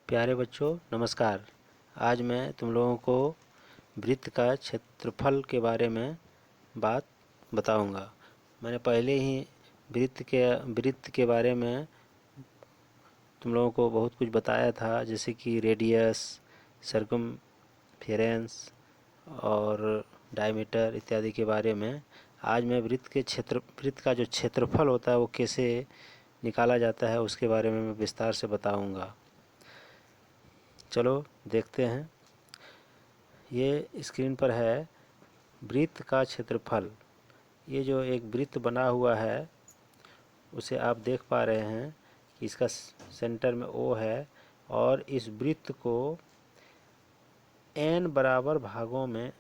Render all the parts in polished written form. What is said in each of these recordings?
प्यारे बच्चों नमस्कार। आज मैं तुम लोगों को वृत्त का क्षेत्रफल के बारे में बात बताऊंगा। मैंने पहले ही वृत्त के बारे में तुम लोगों को बहुत कुछ बताया था, जैसे कि रेडियस, सर्कमफेरेंस और डायमीटर इत्यादि के बारे में। आज मैं वृत्त का जो क्षेत्रफल होता है वो कैसे निकाला जाता है उसके बारे में मैं विस्तार से बताऊंगा। चलो देखते हैं। ये स्क्रीन पर है वृत्त का क्षेत्रफल। ये जो एक वृत्त बना हुआ है उसे आप देख पा रहे हैं कि इसका सेंटर में O है और इस वृत्त को n बराबर भागों में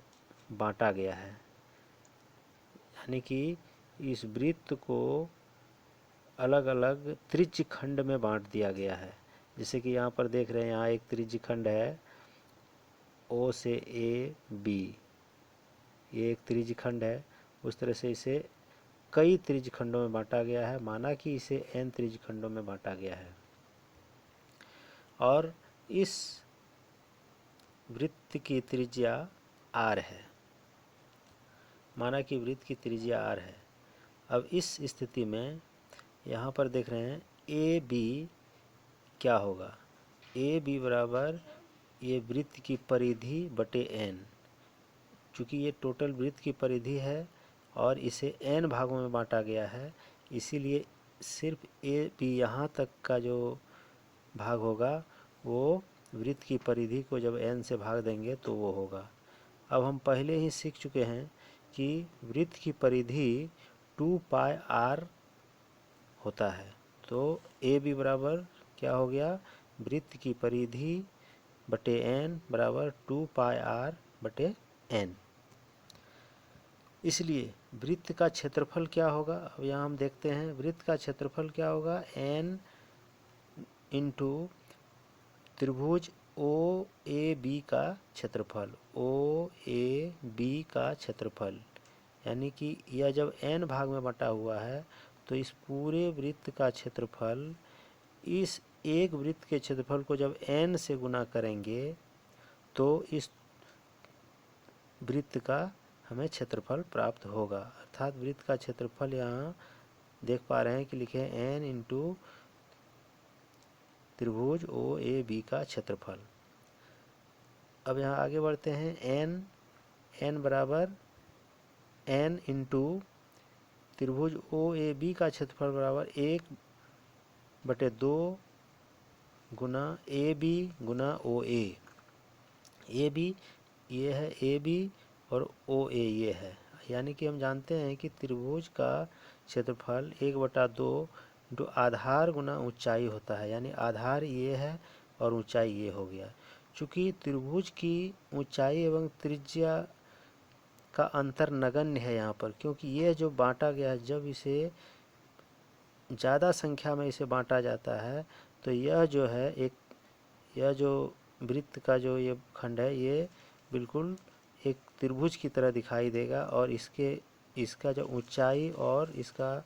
बांटा गया है। यानी कि इस वृत्त को अलग अलग त्रिज्य खंड में बांट दिया गया है। जैसे कि यहाँ पर देख रहे हैं, यहाँ एक त्रिज्य खंड है O से AB, ये एक त्रिज्य खंड है। उस तरह से इसे कई त्रिज्य खंडों में बांटा गया है। माना कि इसे n त्रिज्य खंडों में बांटा गया है और इस वृत्त की त्रिज्या r है। माना कि वृत्त की त्रिज्या r है। अब इस स्थिति में यहाँ पर देख रहे हैं AB क्या होगा। AB बराबर ये वृत्त की परिधि बटे n। चूँकि ये टोटल वृत्त की परिधि है और इसे n भागों में बांटा गया है, इसीलिए सिर्फ AB यहाँ तक का जो भाग होगा वो वृत्त की परिधि को जब n से भाग देंगे तो वो होगा। अब हम पहले ही सीख चुके हैं कि वृत्त की परिधि 2πr होता है। तो AB बराबर क्या हो गया, वृत्त की परिधि बटे n बराबर 2πr बटे n। इसलिए वृत्त का क्षेत्रफल क्या होगा। अब यहाँ हम देखते हैं वृत्त का क्षेत्रफल क्या होगा, n इंटू त्रिभुज OAB का क्षेत्रफल, OAB का क्षेत्रफल। यानी कि यह जब n भाग में बटा हुआ है तो इस पूरे वृत्त का क्षेत्रफल इस एक वृत्त के क्षेत्रफल को जब n से गुना करेंगे तो इस वृत्त का हमें क्षेत्रफल प्राप्त होगा। अर्थात वृत्त का क्षेत्रफल यहाँ देख पा रहे हैं कि लिखे हैं n इंटू त्रिभुज OAB का क्षेत्रफल। अब यहाँ आगे बढ़ते हैं। n बराबर n इंटू त्रिभुज OAB का क्षेत्रफल बराबर 1/2 गुना AB गुना OA। AB ये है AB और OA ये है। यानी कि हम जानते हैं कि त्रिभुज का क्षेत्रफल 1/2 जो आधार गुना ऊंचाई होता है। यानी आधार ये है और ऊंचाई ये हो गया। चूँकि त्रिभुज की ऊंचाई एवं त्रिज्या का अंतर नगण्य है यहाँ पर, क्योंकि ये जो बांटा गया है, जब इसे ज़्यादा संख्या में इसे बांटा जाता है तो यह जो है यह जो वृत्त का जो ये खंड है ये बिल्कुल एक त्रिभुज की तरह दिखाई देगा और इसका जो ऊंचाई और इसका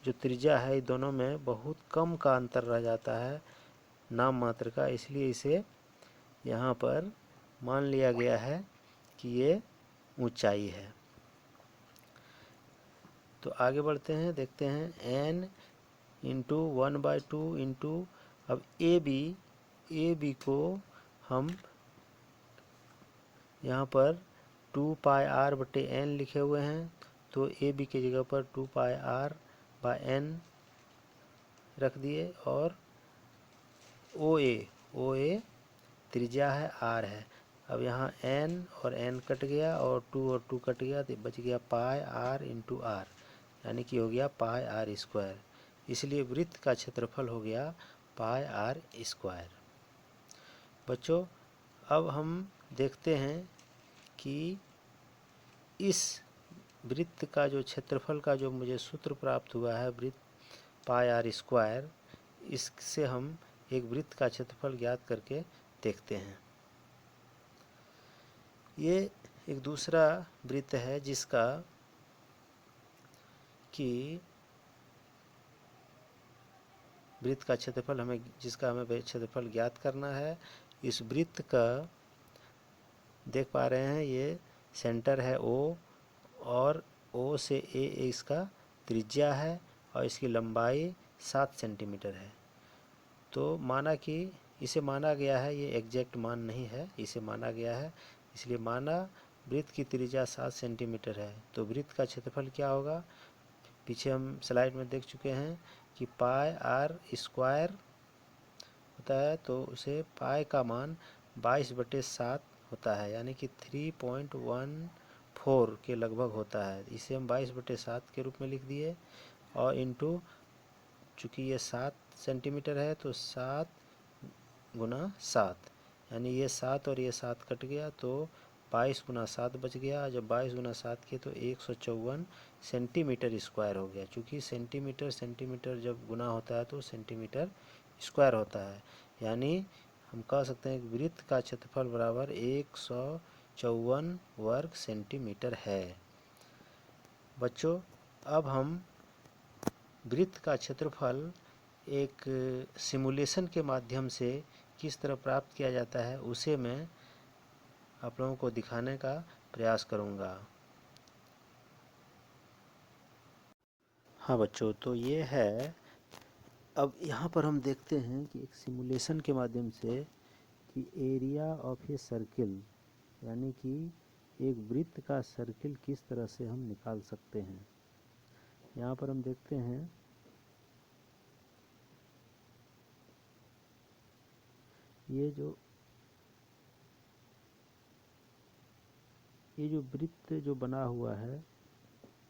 जो त्रिज्या है, दोनों में बहुत कम का अंतर रह जाता है, नाम मात्र का। इसलिए इसे यहाँ पर मान लिया गया है कि ये ऊंचाई है। तो आगे बढ़ते हैं, देखते हैं n इंटू 1/2 इंटू अब AB को हम यहाँ पर 2πr बटे n लिखे हुए हैं। तो AB की जगह पर 2πr/n रख दिए और OA त्रिज्या है, r है। अब यहाँ n और n कट गया और 2 और 2 कट गया तो बच गया πr इंटू r, यानी कि हो गया πr²। इसलिए वृत्त का क्षेत्रफल हो गया πr²। बच्चों अब हम देखते हैं कि इस वृत्त का जो क्षेत्रफल का जो मुझे सूत्र प्राप्त हुआ है, वृत्त πr², इससे हम एक वृत्त का क्षेत्रफल ज्ञात करके देखते हैं। ये एक दूसरा वृत्त है जिसका कि वृत्त का क्षेत्रफल जिसका हमें क्षेत्रफल ज्ञात करना है। इस वृत्त का देख पा रहे हैं, ये सेंटर है O, और O से A इसका त्रिज्या है और इसकी लंबाई 7 सेंटीमीटर है। तो इसे माना गया है, ये एग्जैक्ट मान नहीं है, इसे माना गया है, इसलिए माना वृत्त की त्रिज्या 7 सेंटीमीटर है। तो वृत्त का क्षेत्रफल क्या होगा, पीछे हम स्लाइड में देख चुके हैं कि पाई आर स्क्वायर होता है, तो उसे पाई का मान 22/7 होता है, यानी कि 3.14 के लगभग होता है। इसे हम 22/7 के रूप में लिख दिए, और इंटू चूँकि ये 7 सेंटीमीटर है तो 7 गुना 7, यानी ये 7 और ये 7 कट गया तो 22 गुना 7 बच गया। जब 22 गुना 7 किए तो 154 सेंटीमीटर स्क्वायर हो गया। चूँकि सेंटीमीटर जब गुना होता है तो सेंटीमीटर स्क्वायर होता है, यानी हम कह सकते हैं कि वृत्त का क्षेत्रफल बराबर 154 वर्ग सेंटीमीटर है। बच्चों, अब हम वृत्त का क्षेत्रफल एक सिमुलेशन के माध्यम से किस तरह प्राप्त किया जाता है, उसे मैं आप लोगों को दिखाने का प्रयास करूंगा। हाँ बच्चों, तो ये है, अब यहाँ पर हम देखते हैं कि एक सिमुलेशन के माध्यम से कि एरिया ऑफ ए सर्किल, यानी कि एक वृत्त का सर्किल किस तरह से हम निकाल सकते हैं। यहाँ पर हम देखते हैं ये जो वृत्त जो बना हुआ है,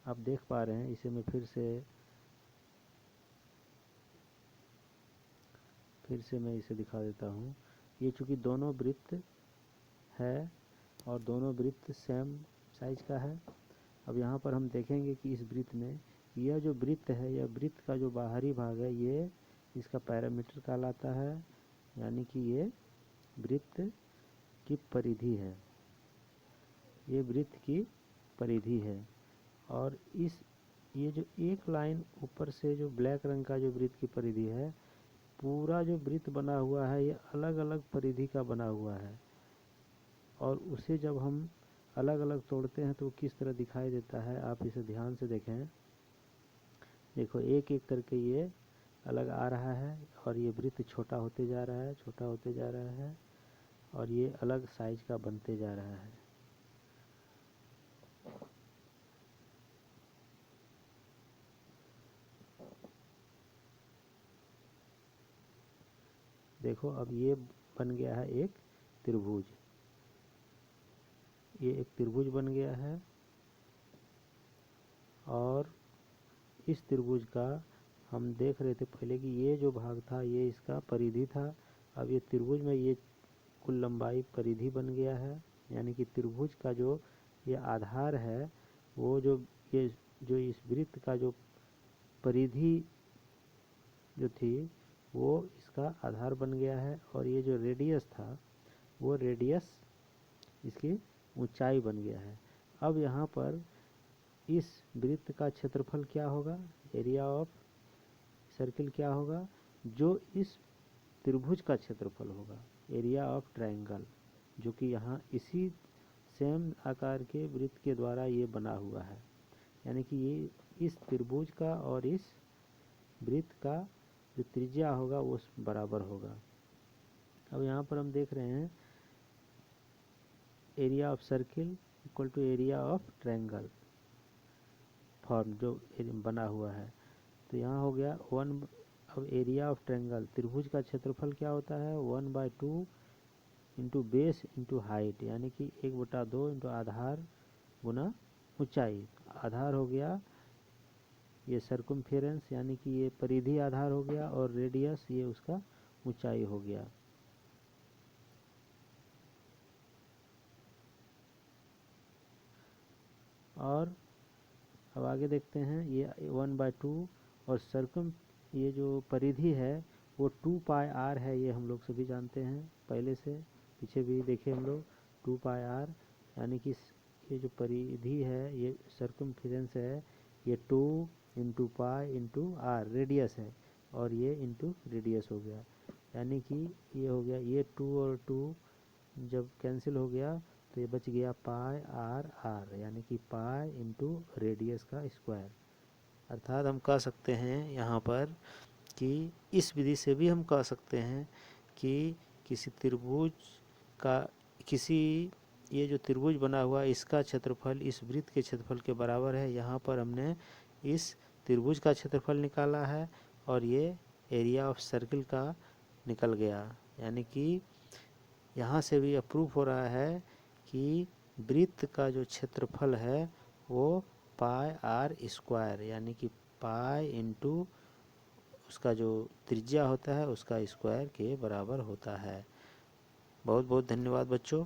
आप देख पा रहे हैं, इसे मैं फिर से मैं इसे दिखा देता हूँ। ये चूँकि दोनों वृत्त है और दोनों वृत्त सेम साइज का है। अब यहाँ पर हम देखेंगे कि इस वृत्त में यह जो वृत्त है, यह वृत्त का जो बाहरी भाग है, ये इसका पैरामीटर कहलाता है, यानी कि ये वृत्त की परिधि है, ये वृत्त की परिधि है। और ये जो एक लाइन ऊपर से जो ब्लैक रंग का जो वृत्त की परिधि है, पूरा जो वृत्त बना हुआ है ये अलग अलग परिधि का बना हुआ है, और उसे जब हम अलग अलग तोड़ते हैं तो किस तरह दिखाई देता है, आप इसे ध्यान से देखें। देखो, एक एक करके ये अलग आ रहा है, और ये वृत्त छोटा होते जा रहा है, छोटा होते जा रहा है, और ये अलग साइज का बनते जा रहा है। देखो, अब ये बन गया है एक त्रिभुज, ये एक त्रिभुज बन गया है, और इस त्रिभुज का हम देख रहे थे पहले कि ये जो भाग था ये इसका परिधि था। अब ये त्रिभुज में ये कुल लंबाई परिधि बन गया है, यानी कि त्रिभुज का जो ये आधार है, वो जो इस वृत्त का जो परिधि जो थी वो इसका आधार बन गया है, और ये जो रेडियस था वो रेडियस इसकी ऊंचाई बन गया है। अब यहाँ पर इस वृत्त का क्षेत्रफल क्या होगा, एरिया ऑफ सर्किल क्या होगा, जो इस त्रिभुज का क्षेत्रफल होगा, एरिया ऑफ ट्रायंगल, जो कि यहाँ इसी सेम आकार के वृत्त के द्वारा ये बना हुआ है, यानी कि ये इस त्रिभुज का और इस वृत्त का जो त्रिज्या होगा वो बराबर होगा। अब यहाँ पर हम देख रहे हैं area of circle equal to area of triangle form जो बना हुआ है। तो यहाँ हो गया 1। अब एरिया ऑफ ट्रायंगल, त्रिभुज का क्षेत्रफल क्या होता है, 1/2 इंटू बेस इंटू हाइट, यानी कि 1/2 इंटू आधार गुना ऊंचाई। आधार हो गया ये सर्कमफेरेंस, यानी कि ये परिधि आधार हो गया, और रेडियस ये उसका ऊंचाई हो गया। और अब आगे देखते हैं, ये 1/2 और ये जो परिधि है वो 2πr है, ये हम लोग सभी जानते हैं पहले से, पीछे भी देखे हम लोग 2πr, यानी कि ये जो परिधि है, ये सर्कमफेरेंस है, ये 2 into pi into r radius है, और ये इंटू रेडियस हो गया, यानी कि ये हो गया, ये 2 और 2 जब कैंसिल हो गया तो ये बच गया पाई आर आर, यानी कि पाई इंटू रेडियस का स्क्वायर। अर्थात हम कह सकते हैं यहाँ पर कि इस विधि से भी हम कह सकते हैं कि किसी त्रिभुज का, किसी ये जो त्रिभुज बना हुआ इसका क्षेत्रफल इस वृत्त के क्षेत्रफल के बराबर है। यहाँ पर हमने इस त्रिभुज का क्षेत्रफल निकाला है और ये एरिया ऑफ सर्किल का निकल गया, यानी कि यहाँ से भी अप्रूव हो रहा है कि वृत्त का जो क्षेत्रफल है वो पाई आर स्क्वायर, यानी कि पाई इंटू उसका जो त्रिज्या होता है उसका स्क्वायर के बराबर होता है। बहुत बहुत धन्यवाद बच्चों।